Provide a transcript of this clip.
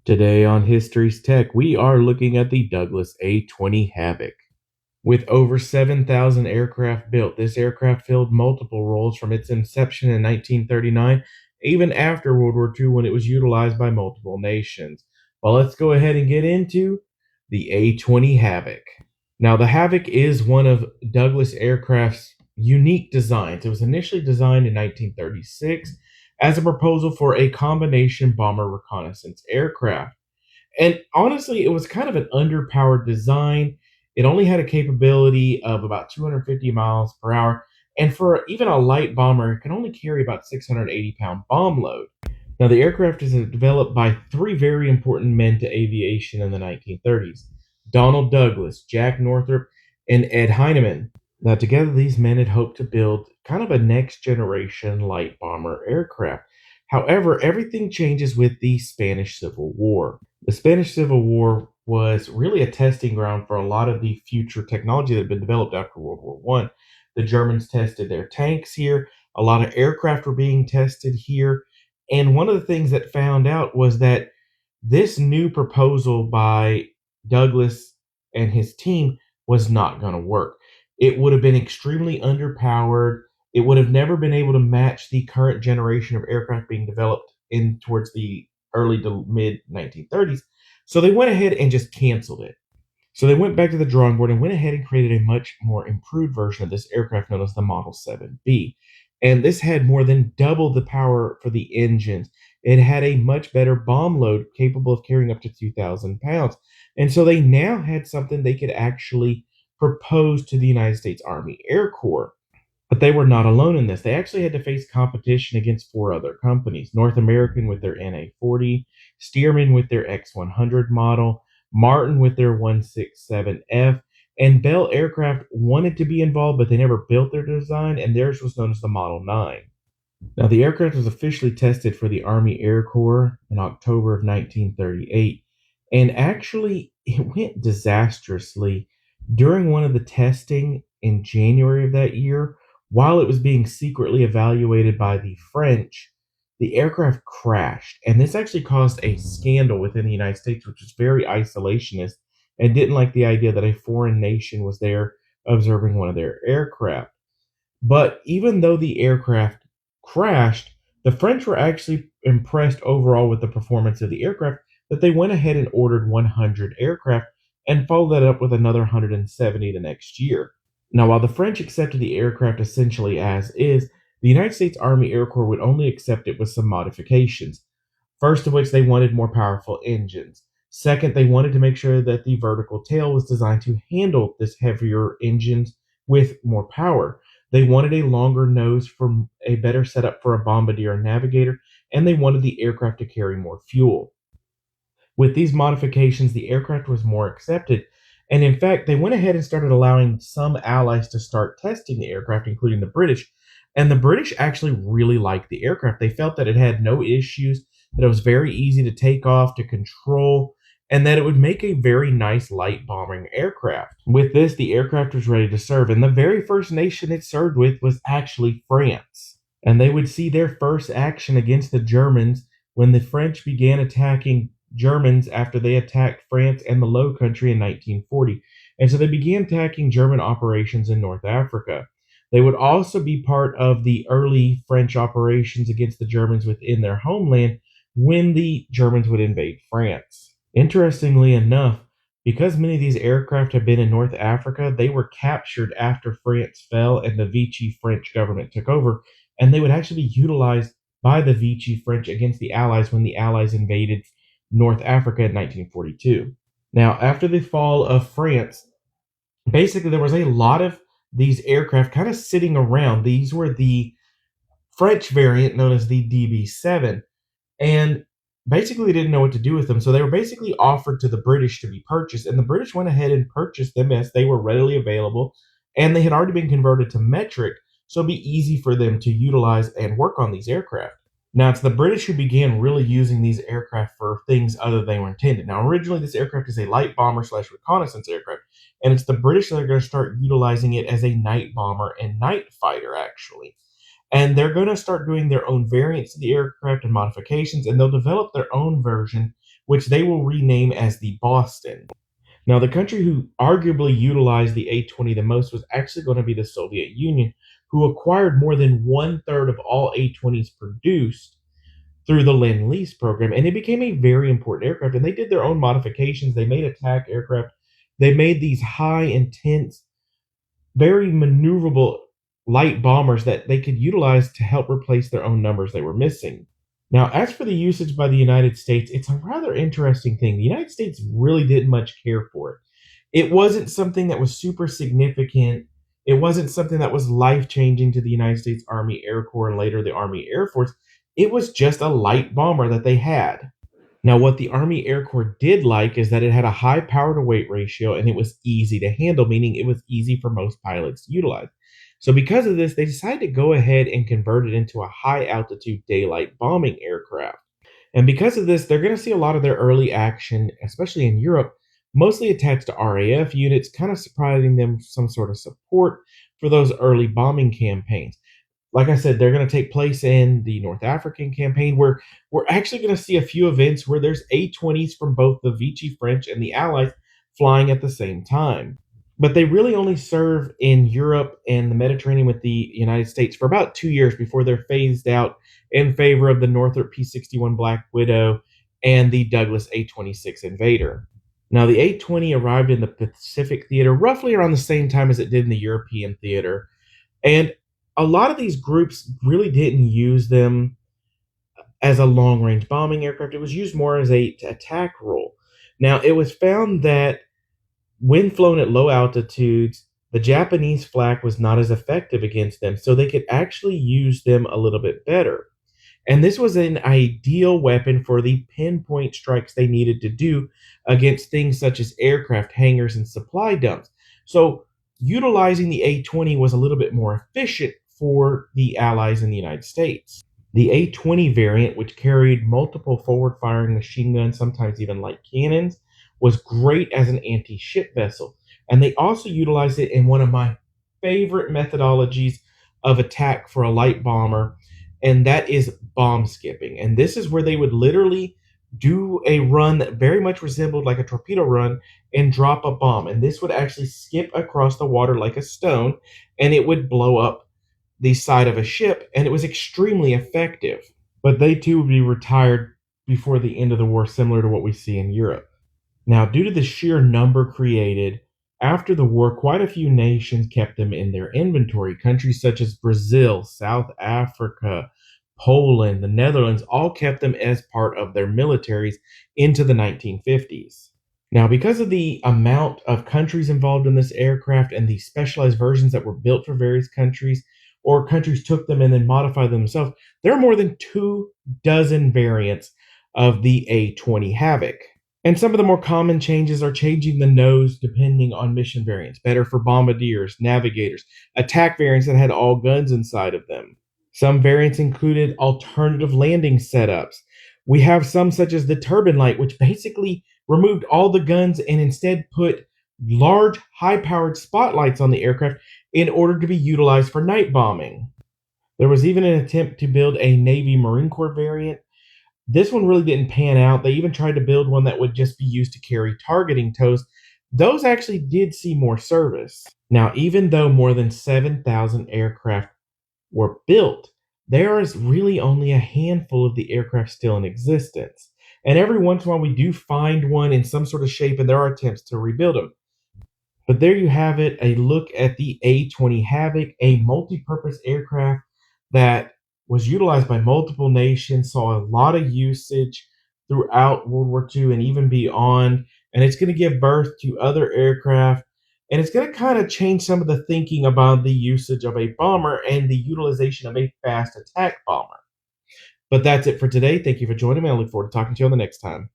Today on History's Tech, we are looking at the Douglas A-20 Havoc. With over 7,000 aircraft built, this aircraft filled multiple roles from its inception in 1939, even after World War II when it was utilized by multiple nations. Well, let's go ahead and get into the A-20 Havoc. Now, the Havoc is one of Douglas Aircraft's unique designs. It was initially designed in 1936 as a proposal for a combination bomber reconnaissance aircraft. And honestly, it was kind of an underpowered design. It only had a capability of about 250 miles per hour. And for even a light bomber, it can only carry about 680-pound bomb load. Now, the aircraft is developed by three very important men to aviation in the 1930s: Donald Douglas, Jack Northrop, and Ed Heinemann. Now, together, these men had hoped to build kind of a next generation light bomber aircraft. However, everything changes with the Spanish Civil War. The Spanish Civil War was really a testing ground for a lot of the future technology that had been developed after World War One. The Germans tested their tanks here, a lot of aircraft were being tested here. And one of the things that found out was that this new proposal by Douglas and his team was not going to work. It would have been extremely underpowered. It would have never been able to match the current generation of aircraft being developed in towards the early to mid 1930s. So they went ahead and just canceled it. So they went back to the drawing board and went ahead and created a much more improved version of this aircraft known as the Model 7B. And this had more than double the power for the engines. It had a much better bomb load capable of carrying up to 2,000 pounds. And so they now had something they could actually propose to the United States Army Air Corps. But they were not alone in this. They actually had to face competition against four other companies: North American with their NA-40, Stearman with their X-100 model, Martin with their 167F, and Bell Aircraft wanted to be involved, but they never built their design, and theirs was known as the Model 9. Now, the aircraft was officially tested for the Army Air Corps in October of 1938, and actually, it went disastrously. During one of the testing in January of that year, while it was being secretly evaluated by the French, the aircraft crashed. And this actually caused a scandal within the United States, which was very isolationist and didn't like the idea that a foreign nation was there observing one of their aircraft. But even though the aircraft crashed, the French were actually impressed overall with the performance of the aircraft that they went ahead and ordered 100 aircraft and followed that up with another 170 the next year. Now, while the French accepted the aircraft essentially as is, the United States Army Air Corps would only accept it with some modifications. First of which, they wanted more powerful engines. Second, they wanted to make sure that the vertical tail was designed to handle this heavier engines with more power. They wanted a longer nose for a better setup for a bombardier and navigator, and they wanted the aircraft to carry more fuel. With these modifications, the aircraft was more accepted, and in fact, they went ahead and started allowing some allies to start testing the aircraft, including the British. And the British actually really liked the aircraft. They felt that it had no issues, that it was very easy to take off, to control, and that it would make a very nice light bombing aircraft. With this, the aircraft was ready to serve, and the very first nation it served with was actually France. And they would see their first action against the Germans when the French began attacking Germans after they attacked France and the Low Country in 1940. And so they began attacking German operations in North Africa. They would also be part of the early French operations against the Germans within their homeland when the Germans would invade France. Interestingly enough, because many of these aircraft had been in North Africa, they were captured after France fell and the Vichy French government took over, and they would actually be utilized by the Vichy French against the Allies when the Allies invaded North Africa in 1942. Now, after the fall of France, basically there was a lot of these aircraft kind of sitting around. These were the French variant known as the DB-7, and basically they didn't know what to do with them. So they were basically offered to the British to be purchased, and the British went ahead and purchased them as they were readily available, and they had already been converted to metric, so it'd be easy for them to utilize and work on these aircraft. Now, it's the British who began really using these aircraft for things other than they were intended. Now, originally, this aircraft is a light bomber slash reconnaissance aircraft, and it's the British that are going to start utilizing it as a night bomber and night fighter, actually. And they're going to start doing their own variants of the aircraft and modifications, and they'll develop their own version which they will rename as the Boston. Now, the country who arguably utilized the A-20 the most was actually going to be the Soviet Union, who acquired more than one-third of all A-20s produced through the Lend-Lease program, and it became a very important aircraft. And they did their own modifications. They made attack aircraft. They made these high, intense, very maneuverable light bombers that they could utilize to help replace their own numbers they were missing. Now, as for the usage by the United States, it's a rather interesting thing. The United States really didn't much care for it. It wasn't something that was super significant. It wasn't something that was life changing to the United States Army Air Corps and later the Army Air Force. It was just a light bomber that they had. Now, what the Army Air Corps did like is that it had a high power to weight ratio and it was easy to handle, meaning it was easy for most pilots to utilize. So, because of this, they decided to go ahead and convert it into a high altitude daylight bombing aircraft. And because of this, they're going to see a lot of their early action, especially in Europe, mostly attached to RAF units, kind of providing them some sort of support for those early bombing campaigns. Like I said, they're going to take place in the North African campaign, where we're actually going to see a few events where there's A-20s from both the Vichy French and the Allies flying at the same time. But they really only serve in Europe and the Mediterranean with the United States for about 2 years before they're phased out in favor of the Northrop P-61 Black Widow and the Douglas A-26 Invader. Now, the A-20 arrived in the Pacific theater roughly around the same time as it did in the European theater. And a lot of these groups really didn't use them as a long-range bombing aircraft. It was used more as a attack role. Now, it was found that when flown at low altitudes, the Japanese flak was not as effective against them, so they could actually use them a little bit better. And this was an ideal weapon for the pinpoint strikes they needed to do against things such as aircraft hangars and supply dumps. So, utilizing the A-20 was a little bit more efficient for the Allies in the United States. The A-20 variant, which carried multiple forward-firing machine guns, sometimes even light cannons, was great as an anti-ship vessel. And they also utilized it in one of my favorite methodologies of attack for a light bomber, and that is bomb skipping. And this is where they would literally do a run that very much resembled like a torpedo run and drop a bomb. And this would actually skip across the water like a stone, and it would blow up the side of a ship, and it was extremely effective. But they too would be retired before the end of the war, similar to what we see in Europe. Now, due to the sheer number created, after the war, quite a few nations kept them in their inventory. Countries such as Brazil, South Africa, Poland, the Netherlands all kept them as part of their militaries into the 1950s. Now, because of the amount of countries involved in this aircraft and the specialized versions that were built for various countries, or countries took them and then modified them themselves, there are more than 24 variants of the A-20 Havoc. And some of the more common changes are changing the nose depending on mission variants, better for bombardiers, navigators, attack variants that had all guns inside of them. Some variants included alternative landing setups. We have some such as the turbine light, which basically removed all the guns and instead put large, high-powered spotlights on the aircraft in order to be utilized for night bombing. There was even an attempt to build a Navy Marine Corps variant. This one really didn't pan out. They even tried to build one that would just be used to carry targeting tows. Those actually did see more service. Now, even though more than 7,000 aircraft were built, there is really only a handful of the aircraft still in existence. And every once in a while, we do find one in some sort of shape, and there are attempts to rebuild them. But there you have it, a look at the A-20 Havoc, a multi-purpose aircraft that was utilized by multiple nations, saw a lot of usage throughout World War II and even beyond, and it's going to give birth to other aircraft, and it's going to kind of change some of the thinking about the usage of a bomber and the utilization of a fast attack bomber. But that's it for today. Thank you for joining me. I look forward to talking to you on the next time.